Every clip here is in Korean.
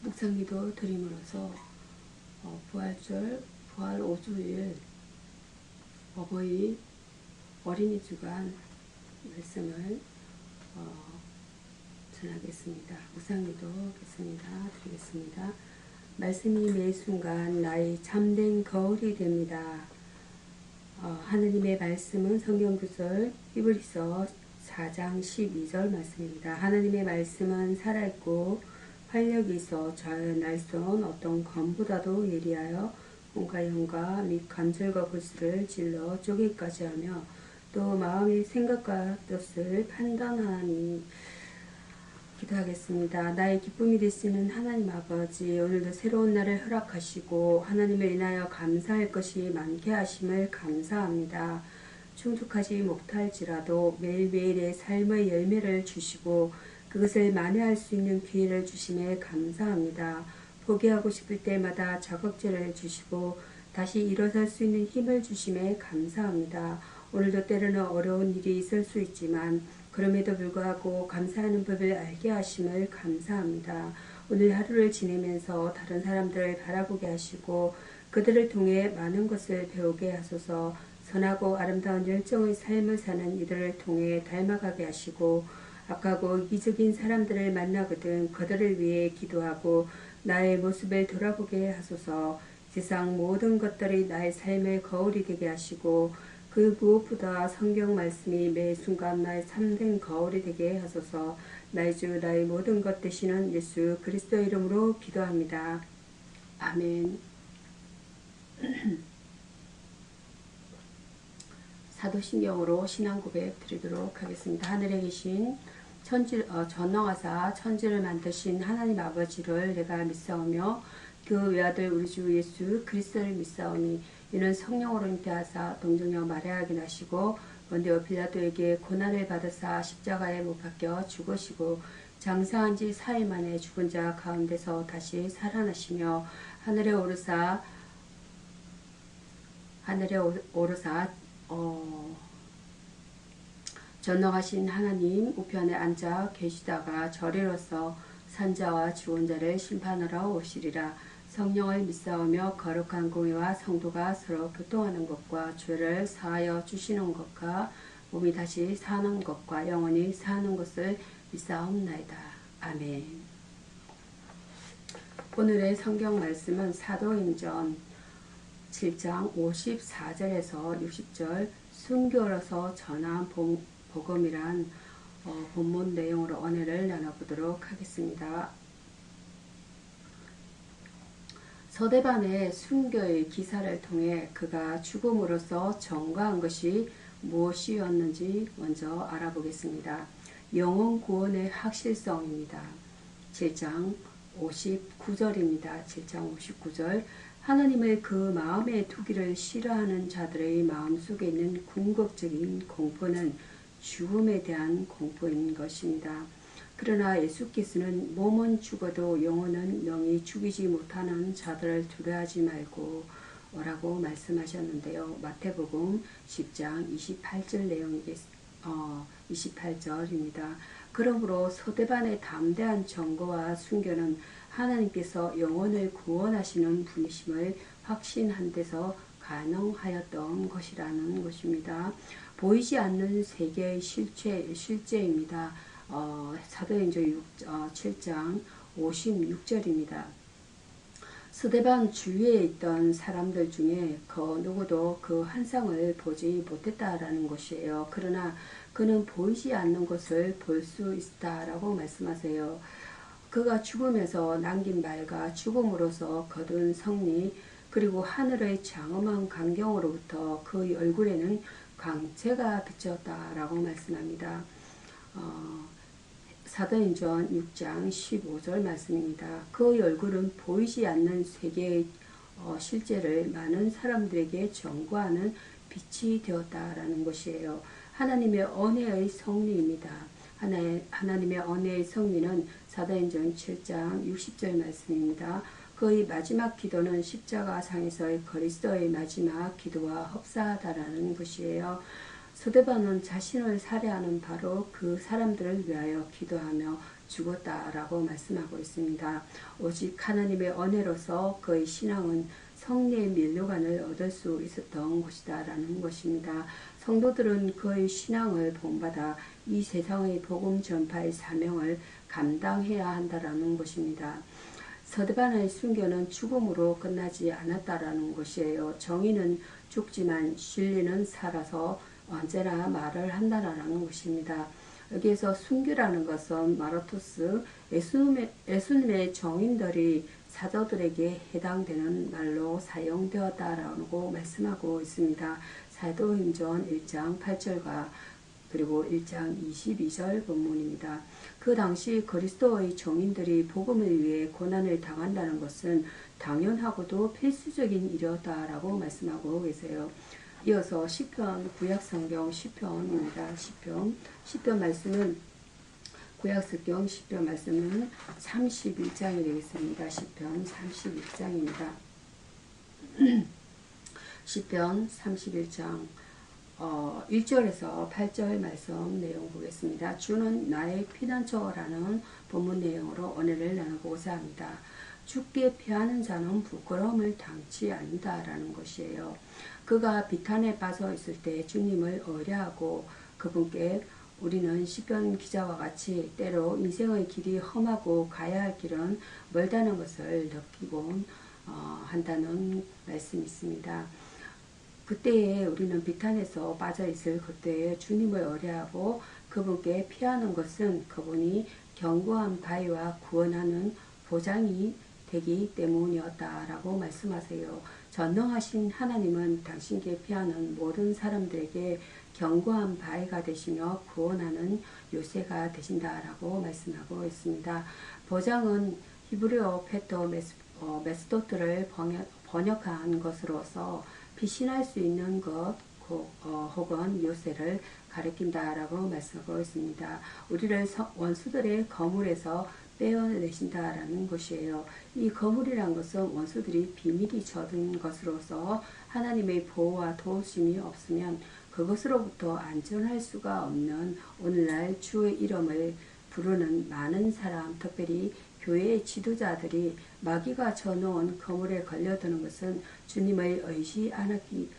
묵상기도 드림으로써 부활절, 부활 5주일 어버이 어린이 주간 말씀을 전하겠습니다. 묵상기도 드리겠습니다. 말씀이 매 순간 나의 참된 거울이 됩니다. 하느님의 말씀은 성경 구절 히브리서 4장 12절 말씀입니다. 하나님의 말씀은 살아있고 활력이 있어 좌여 날선 어떤 검보다도 예리하여 혼과 영과 및 관절과 골수를 찔러 쪼개기까지 하며 또 마음의 생각과 뜻을 판단하니. 기도하겠습니다. 나의 기쁨이 되시는 하나님 아버지, 오늘도 새로운 날을 허락하시고 하나님을 인하여 감사할 것이 많게 하심을 감사합니다. 충족하지 못할지라도 매일매일의 삶의 열매를 주시고 그것을 만회할 수 있는 기회를 주심에 감사합니다. 포기하고 싶을 때마다 자극제를 주시고 다시 일어설 수 있는 힘을 주심에 감사합니다. 오늘도 때로는 어려운 일이 있을 수 있지만 그럼에도 불구하고 감사하는 법을 알게 하심을 감사합니다. 오늘 하루를 지내면서 다른 사람들을 바라보게 하시고 그들을 통해 많은 것을 배우게 하소서. 선하고 아름다운 열정의 삶을 사는 이들을 통해 닮아가게 하시고 악하고 이기적인 사람들을 만나거든 그들을 위해 기도하고 나의 모습을 돌아보게 하소서. 세상 모든 것들이 나의 삶의 거울이 되게 하시고 그 무엇보다 성경 말씀이 매 순간 나의 참된 거울이 되게 하소서. 나의 주 나의 모든 것 되시는 예수 그리스도 이름으로 기도합니다. 아멘. 사도신경으로 신앙 고백 드리도록 하겠습니다. 하늘에 계신 전능하사 천지를 만드신 하나님 아버지를 내가 믿사오며 그 외아들 우리 주 예수 그리스도를 믿사오니 이는 성령으로 잉태하사 동정녀 마리아에게 나시고 본디오 빌라도에게 고난을 받으사 십자가에 못 박혀 죽으시고 장사한 지 4일 만에 죽은 자 가운데서 다시 살아나시며 하늘에 오르사 전능하신 하나님 우편에 앉아 계시다가 저리로서 산자와 죽은자를 심판하러 오시리라. 성령을 믿사오며 거룩한 공회와 성도가 서로 교통하는 것과 죄를 사하여 주시는 것과 몸이 다시 사는 것과 영원히 사는 것을 믿사옵나이다. 아멘. 오늘의 성경 말씀은 사도행전 7장 54절에서 60절 순교로서 전한 복음이란 본문 내용으로 은혜를 나눠보도록 하겠습니다. 서대반의 순교의 기사를 통해 그가 죽음으로써 전가한 것이 무엇이었는지 먼저 알아보겠습니다. 영혼 구원의 확실성입니다. 7장 59절입니다. 7장 59절 하나님을 그 마음에 두기를 싫어하는 자들의 마음속에 있는 궁극적인 공포는 죽음에 대한 공포인 것입니다. 그러나 예수께서는 몸은 죽어도 영혼은 영이 죽이지 못하는 자들을 두려워하지 말고 라고 말씀하셨는데요. 마태복음 10장 28절 28절입니다. 그러므로 서대반의 담대한 전거와 순교는 하나님께서 영혼을 구원하시는 분이심을 확신한 데서 가능하였던 것이라는 것입니다. 보이지 않는 세계의 실제입니다. 사도행전 7장 56절입니다. 서대반 주위에 있던 사람들 중에 그 누구도 그 환상을 보지 못했다라는 것이에요. 그러나 그는 보이지 않는 것을 볼 수 있다라고 말씀하세요. 그가 죽으면서 남긴 말과 죽음으로써 거둔 승리 그리고 하늘의 장엄한 광경으로부터 그 얼굴에는 광채가 비쳤다라고 말씀합니다. 사도행전 6장 15절 말씀입니다. 그 얼굴은 보이지 않는 세계의 실제를 많은 사람들에게 전거하는 빛이 되었다라는 것이에요. 하나님의 은혜의 성리입니다. 하나님의 은혜의 성리는 사도행전 7장 60절 말씀입니다. 그의 마지막 기도는 십자가상에서의 그리스도의 마지막 기도와 흡사하다라는 것이에요. 서대반은 자신을 살해하는 바로 그 사람들을 위하여 기도하며 죽었다라고 말씀하고 있습니다. 오직 하나님의 은혜로서 그의 신앙은 성례의 면류관을 얻을 수 있었던 것이다라는 것입니다. 성도들은 그의 신앙을 본받아 이 세상의 복음 전파의 사명을 감당해야 한다라는 것입니다. 서드반의 순교는 죽음으로 끝나지 않았다라는 것이에요. 정의는 죽지만 진리는 살아서 언제나 말을 한다라는 것입니다. 여기에서 순교라는 것은 마르토스, 예수님의 정인들이 사도들에게 해당되는 말로 사용되었다라고 말씀하고 있습니다. 사도행전 1장 8절과 그리고 1장 22절 본문입니다. 그 당시 그리스도의 정인들이 복음을 위해 고난을 당한다는 것은 당연하고도 필수적인 일이었다라고 말씀하고 계세요. 이어서 시편, 구약성경 시편입니다. 시편 말씀은 구약성경 시편 말씀은 31장이 되겠습니다. 시편 31장입니다. 시편 31장 1절에서 8절 말씀 내용 보겠습니다. 주는 나의 피난처라는 본문 내용으로 은혜를 나누고자 합니다. 주께 피하는 자는 부끄러움을 당치 않는다라는 것이에요. 그가 비탄에 빠져 있을 때 주님을 의뢰하고 그분께 우리는 시편 기자와 같이 때로 인생의 길이 험하고 가야 할 길은 멀다는 것을 느끼곤 한다는 말씀이 있습니다. 그때에 우리는 비탄에서 빠져있을 그때에 주님을 의뢰하고 그분께 피하는 것은 그분이 견고한 바위와 구원하는 보장이 되기 때문이었다라고 말씀하세요. 전능하신 하나님은 당신께 피하는 모든 사람들에게 견고한 바위가 되시며 구원하는 요새가 되신다라고 말씀하고 있습니다. 보장은 히브리어 페토 메스도트를 번역한 것으로서 피신할 수 있는 것 혹은 요새를 가리킨다라고 말씀하고 있습니다. 우리를 원수들의 거물에서 빼어내신다라는 것이에요. 이 거물이란 것은 원수들이 비밀이 젖은 것으로서 하나님의 보호와 도우심이 없으면 그것으로부터 안전할 수가 없는 오늘날 주의 이름을 부르는 많은 사람, 특별히 교회의 지도자들이 마귀가 쳐놓은 거물에 걸려드는 것은 주님을 의지하지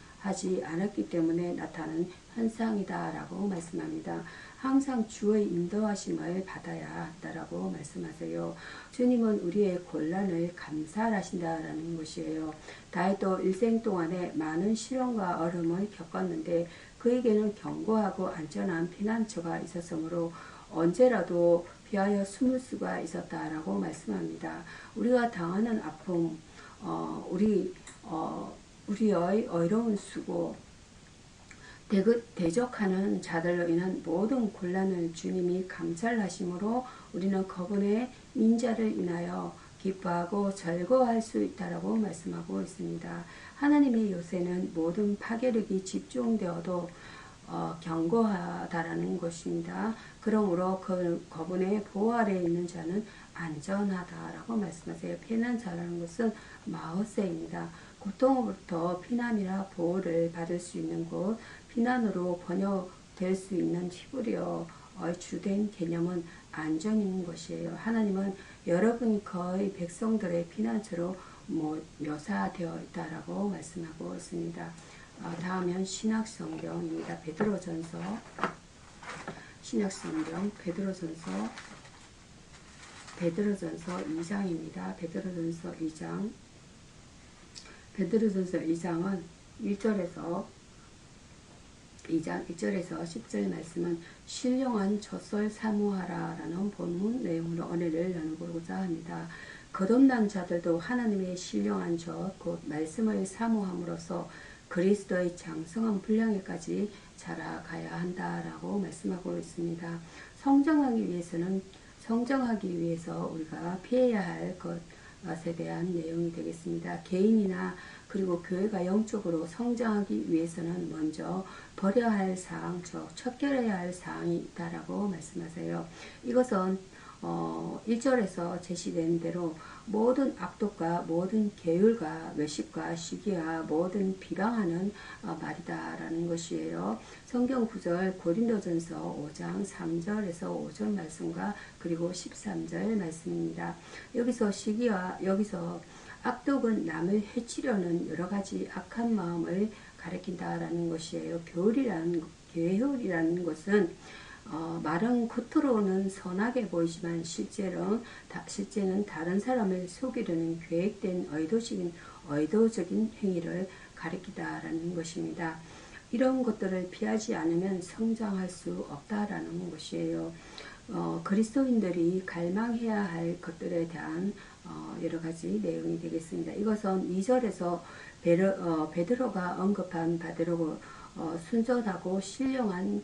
않았기 때문에 나타나는 현상이다라고 말씀합니다. 항상 주의 인도하심을 받아야 한다라고 말씀하세요. 주님은 우리의 곤란을 감사하신다라는 것이에요. 다윗도 일생 동안에 많은 시련과 어려움을 겪었는데 그에게는 견고하고 안전한 피난처가 있었으므로 언제라도 피하여 숨을 수가 있었다라고 말씀합니다. 우리가 당하는 아픔, 우리의 어려운 수고, 대적하는 자들로 인한 모든 곤란을 주님이 감찰 하심으로 우리는 그분의 인자를 인하여 기뻐하고 즐거워할 수 있다라고 말씀하고 있습니다. 하나님의 요새는 모든 파괴력이 집중되어도 견고하다라는 것입니다. 그러므로 그분의 보호 아래에 있는 자는 안전하다라고 말씀하세요. 피난자라는 것은 마우스입니다. 고통으로부터 피난이라 보호를 받을 수 있는 곳, 피난으로 번역될 수 있는 히브리어의 주된 개념은 안전인 것이에요. 하나님은 여러분 거의 백성들의 피난처로 묘사되어 있다라고 말씀하고 있습니다. 다음은 신약성경입니다. 베드로전서 신약성경 베드로전서 2장입니다. 베드로전서 2장은 1절에서 10절 말씀은 신령한 젖설 사모하라 라는 본문 내용으로 은혜를 나누고자 합니다. 거듭난 자들도 하나님의 신령한 젖 곧 말씀을 사모함으로써 그리스도의 장성한 분량에까지 자라가야 한다라고 말씀하고 있습니다. 성장하기 위해서 우리가 피해야 할 것에 대한 내용이 되겠습니다. 개인이나 그리고 교회가 영적으로 성장하기 위해서는 먼저 버려야 할 사항, 즉 척결해야 할 사항이 있다라고 말씀하세요. 이것은 1절에서 제시되는 대로 모든 악독과 모든 계율과 외식과 시기와 모든 비방하는 말이다라는 것이에요. 성경 구절 고린도전서 5장 3절에서 5절 말씀과 그리고 13절 말씀입니다. 여기서 시기와 여기서 악독은 남을 해치려는 여러 가지 악한 마음을 가리킨다라는 것이에요. 계율이라는 것은 말은 겉으로는 선하게 보이지만 실제는 다른 사람을 속이려는 계획된 의도적인 행위를 가리키다라는 것입니다. 이런 것들을 피하지 않으면 성장할 수 없다라는 것이에요. 그리스도인들이 갈망해야 할 것들에 대한 여러 가지 내용이 되겠습니다. 이것은 2절에서 베드로가 언급한 바대로 순전하고 신령한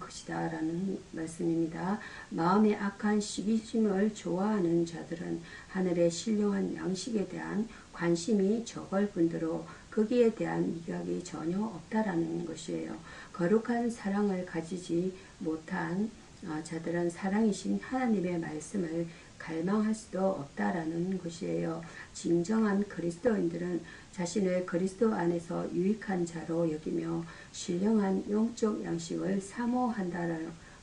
것이다라는 말씀입니다. 마음의 악한 시기심을 좋아하는 자들은 하늘의 신령한 양식에 대한 관심이 적을 뿐더러 거기에 대한 미각이 전혀 없다라는 것이에요. 거룩한 사랑을 가지지 못한 자들은 사랑이신 하나님의 말씀을 갈망할 수도 없다라는 것이에요. 진정한 그리스도인들은 자신을 그리스도 안에서 유익한 자로 여기며 신령한 영적 양식을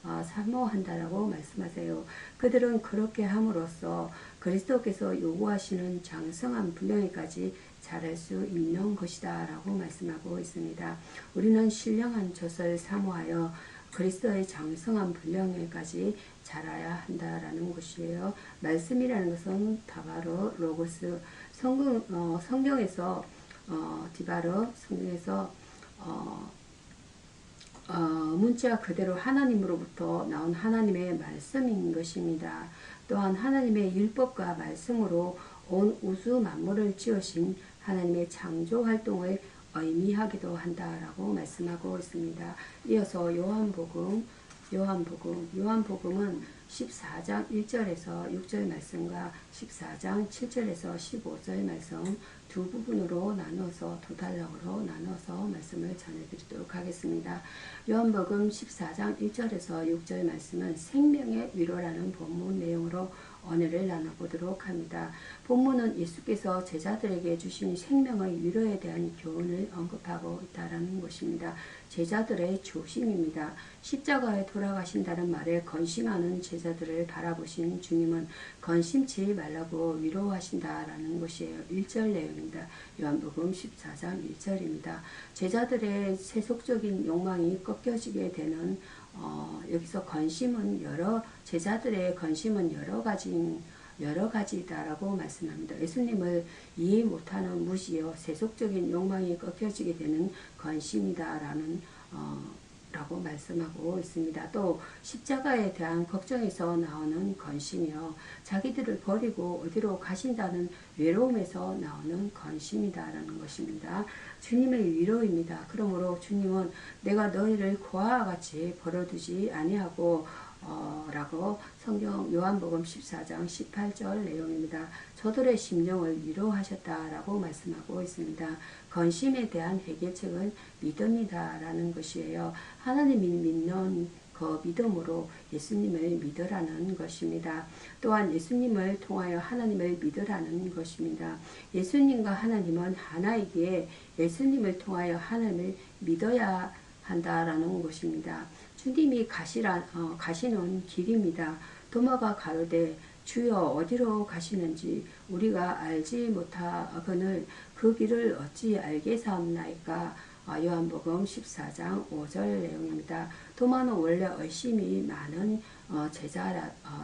사모한다라고 말씀하세요. 그들은 그렇게 함으로써 그리스도께서 요구하시는 장성한 분량에까지 자랄 수 있는 것이다 라고 말씀하고 있습니다. 우리는 신령한 젖을 사모하여 그리스도의 장성한 분량에까지 자라야 한다라는 것이에요. 말씀이라는 것은 다바로 로고스, 성경에서 디바로 성경에서 문자 그대로 하나님으로부터 나온 하나님의 말씀인 것입니다. 또한 하나님의 율법과 말씀으로 온 우주 만물을 지으신 하나님의 창조 활동을 의미하기도 한다라고 말씀하고 있습니다. 이어서 요한복음은 14장 1절에서 6절 말씀과 14장 7절에서 15절 말씀 두 부분으로 나눠서 두 단락으로 나눠서 말씀을 전해드리도록 하겠습니다. 요한복음 14장 1절에서 6절 말씀은 생명의 위로라는 본문 내용으로 언어를 나눠보도록 합니다. 본문은 예수께서 제자들에게 주신 생명의 위로에 대한 교훈을 언급하고 있다는 것입니다. 제자들의 조심입니다. 십자가에 돌아가신다는 말에 건심하는 제자들을 바라보신 주님은 건심치 말라고 위로하신다라는 것이에요. 1절 내용입니다. 요한복음 14장 1절입니다. 제자들의 세속적인 욕망이 꺾여지게 되는 여기서 제자들의 건심은 여러 가지다라고 말씀합니다. 예수님을 이해 못하는 무시여 세속적인 욕망이 꺾여지게 되는 건심이다라는 라고 말씀하고 있습니다. 또 십자가에 대한 걱정에서 나오는 건심이요. 자기들을 버리고 어디로 가신다는 외로움에서 나오는 건심이다라는 것입니다. 주님의 위로입니다. 그러므로 주님은 내가 너희를 고아와 같이 버려두지 아니하고 라고 성경 요한복음 14장 18절 내용입니다. 저들의 심령을 위로하셨다라고 말씀하고 있습니다. 건심에 대한 해결책은 믿음이다라는 것이에요. 하나님이 믿는 그 믿음으로 예수님을 믿으라는 것입니다. 또한 예수님을 통하여 하나님을 믿으라는 것입니다. 예수님과 하나님은 하나이기에 예수님을 통하여 하나님을 믿어야 한다라는 것입니다. 주님이 가시는 길입니다. 도마가 가로되 주여 어디로 가시는지 우리가 알지 못하거늘 그 길을 어찌 알겠사옵나이까. 요한복음 14장 5절 내용입니다. 도마는 원래 의심이 많은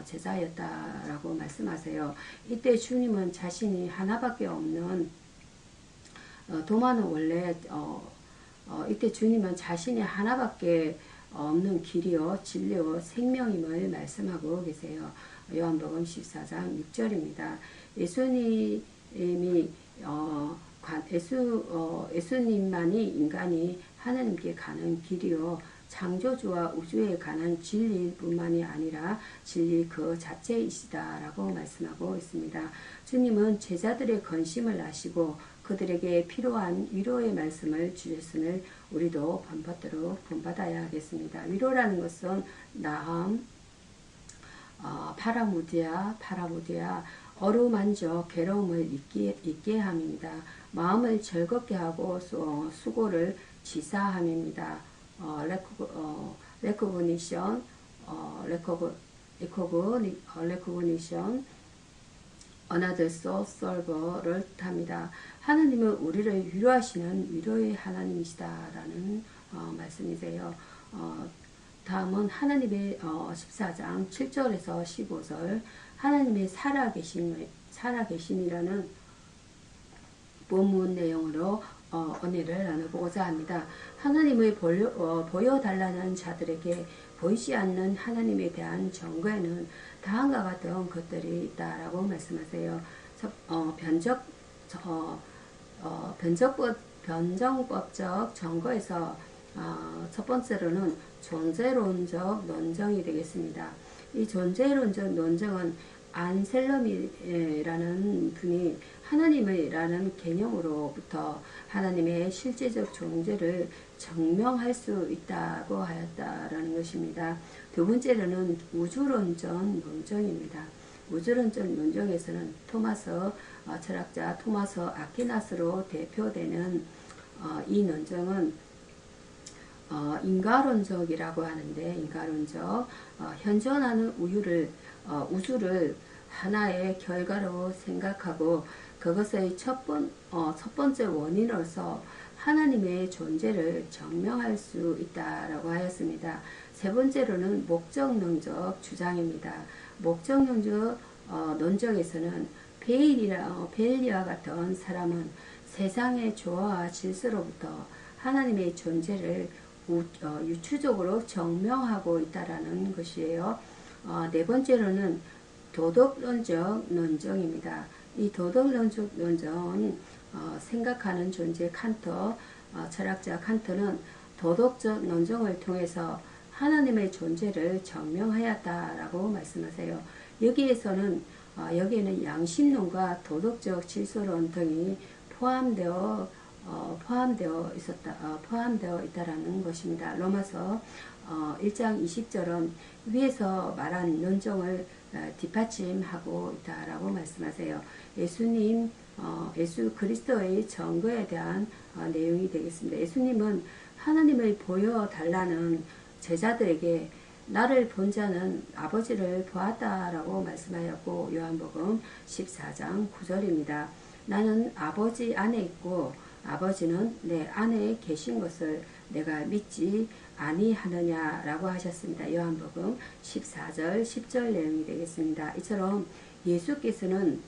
제자였다라고 말씀하세요. 이때 주님은 자신이 하나밖에 없는 도마는 원래 이때 주님은 자신이 하나밖에 없는 길이요 진리요 생명임을 말씀하고 계세요. 요한복음 14장 6절입니다. 예수님만이 인간이 하나님께 가는 길이요 창조주와 우주에 관한 진리일 뿐만이 아니라 진리 그 자체이시다라고 말씀하고 있습니다. 주님은 제자들의 건심을 아시고 그들에게 필요한 위로의 말씀을 주셨음을 우리도 본받아야 하겠습니다. 위로라는 것은 나음, 파라무디아 어루만져 괴로움을 잊게 함입니다. 마음을 즐겁게 하고 수고를 지사함입니다. 레코그니션 레코그니션 another soul server를 뜻합니다. 하나님은 우리를 위로하시는 위로의 하나님이시다라는 말씀이세요. 다음은 하나님의 14장 7절에서 15절 하나님의 살아계심이라는 본문 내용으로 은혜를 나눠보고자 합니다. 하나님의 보여달라는 자들에게 보이지 않는 하나님에 대한 증거에는 다음과 같은 것들이 있다라고 말씀하세요. 변정법적 증거에서 첫 번째로는 존재론적 논증이 되겠습니다. 이 존재론적 논증은 안셀럼이라는 분이 하나님이라는 개념으로부터 하나님의 실제적 존재를 증명할 수 있다고 하였다라는 것입니다. 두 번째로는 우주론적 논증입니다. 우주론적 논증에서는 철학자 토마스 아퀴나스로 대표되는 이 논증은 인과론적이라고 하는데 인과론적 현존하는 우주를 하나의 결과로 생각하고 그것의 첫 번째 원인으로서 하나님의 존재를 증명할 수 있다라고 하였습니다. 세 번째로는 목적론적 주장입니다. 목적론적 논적에서는 베일리와 같은 사람은 세상의 조화와 질서로부터 하나님의 존재를 유추적으로 증명하고 있다라는 것이에요. 네 번째로는 도덕론적 논증입니다. 이 도덕론적 논증은 생각하는 존재 철학자 칸트는 도덕적 논증을 통해서 하나님의 존재를 증명하였다라고 말씀하세요. 여기에는 양심론과 도덕적 질서론 등이 포함되어 있다라는 것입니다. 로마서 1장 20절은 위에서 말한 논증을 뒷받침하고 있다라고 말씀하세요. 예수 그리스도의 증거에 대한 내용이 되겠습니다. 예수님은 하나님을 보여달라는 제자들에게 나를 본 자는 아버지를 보았다라고 말씀하였고 요한복음 14장 9절입니다. 나는 아버지 안에 있고 아버지는 내 안에 계신 것을 내가 믿지 아니하느냐라고 하셨습니다. 요한복음 14절 10절 내용이 되겠습니다. 이처럼 예수께서는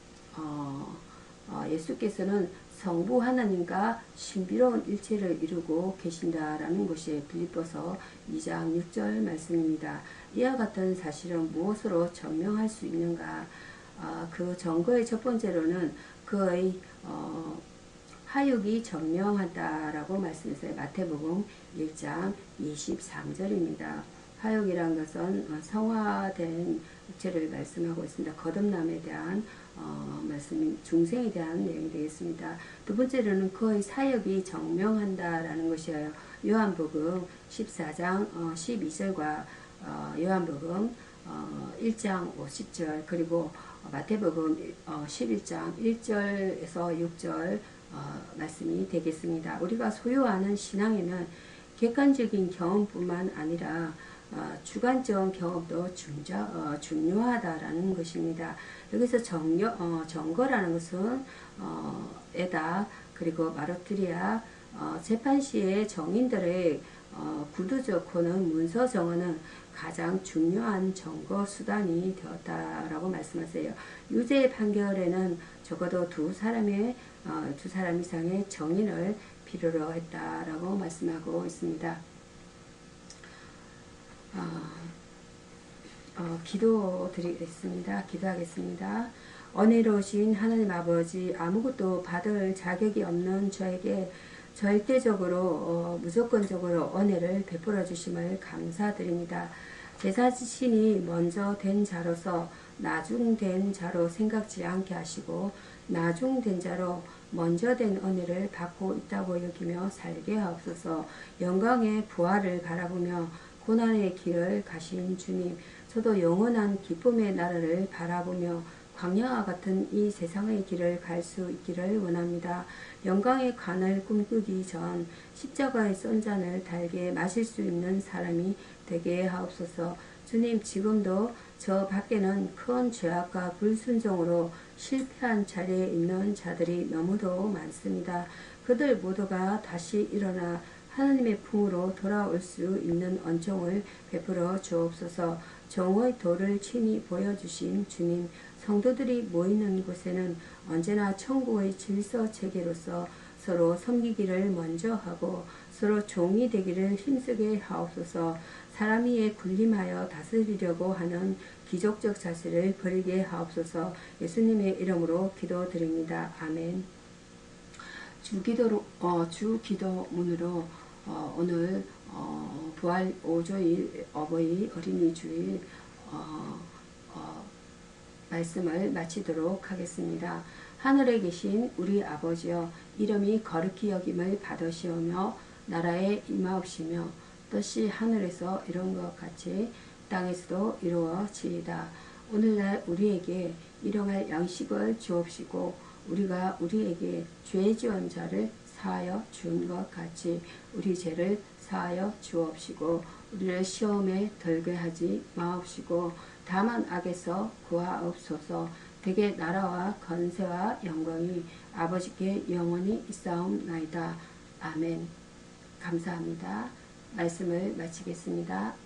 성부 하나님과 신비로운 일체를 이루고 계신다라는 것이 빌립보서 2장 6절 말씀입니다. 이와 같은 사실은 무엇으로 증명할 수 있는가? 그 증거의 첫 번째로는 그의 하육이 증명한다라고 말씀했어요. 마태복음 1장 23절입니다. 하육이란 것은 성화된 육체를 말씀하고 있습니다. 거듭남에 대한 말씀, 중생에 대한 내용이 되겠습니다. 두 번째로는 그의 사역이 증명한다라는 것이에요. 요한복음 14장 12절과 요한복음 1장 50절 그리고 마태복음 11장 1절에서 6절 말씀이 되겠습니다. 우리가 소유하는 신앙에는 객관적인 경험뿐만 아니라 주관적 경험도 중요하다라는 것입니다. 여기서 정거라는 것은 에다 그리고 마르투리아 재판 시의 정인들의 구두적 호는 문서 정언은 가장 중요한 증거 수단이 되었다라고 말씀하세요. 유죄 판결에는 적어도 두 사람 이상의 정인을 필요로 했다라고 말씀하고 있습니다. 기도하겠습니다. 은혜로우신 하나님 아버지, 아무것도 받을 자격이 없는 저에게 절대적으로 무조건적으로 은혜를 베풀어 주심을 감사드립니다. 제 자신이 먼저 된 자로서 나중된 자로 생각지 않게 하시고 나중된 자로 먼저 된 은혜를 받고 있다고 여기며 살게 하옵소서. 영광의 부활을 바라보며 고난의 길을 가신 주님, 저도 영원한 기쁨의 나라를 바라보며 광야와 같은 이 세상의 길을 갈 수 있기를 원합니다. 영광의 관을 꿈꾸기 전 십자가의 쏜 잔을 달게 마실 수 있는 사람이 되게 하옵소서. 주님, 지금도 저 밖에는 큰 죄악과 불순종으로 실패한 자리에 있는 자들이 너무도 많습니다. 그들 모두가 다시 일어나 하나님의 품으로 돌아올 수 있는恩寵을 베풀어 주옵소서. 정오의 도를 친히 보여주신 주님, 성도들이 모이는 곳에는 언제나 천국의 질서 체계로서 서로 섬기기를 먼저 하고 서로 종이 되기를 힘쓰게 하옵소서. 사람 위에 군림하여 다스리려고 하는 기족적 자세를 버리게 하옵소서. 예수님의 이름으로 기도드립니다. 아멘. 주기도문으로 오늘 부활 5조일 어버이 어린이 주일 말씀을 마치도록 하겠습니다. 하늘에 계신 우리 아버지여, 이름이 거룩히 여김을 받으시오며 나라에 임하옵시며 뜻이 하늘에서 이룬 것 같이 땅에서도 이루어지이다. 오늘날 우리에게 일용할 양식을 주옵시고 우리가 우리에게 죄 지은 자를 사하여 준 것 같이 우리 죄를 사하여 주옵시고 우리를 시험에 들게 하지 마옵시고 다만 악에서 구하옵소서. 대개 나라와 건세와 영광이 아버지께 영원히 있사옵나이다. 아멘. 감사합니다. 말씀을 마치겠습니다.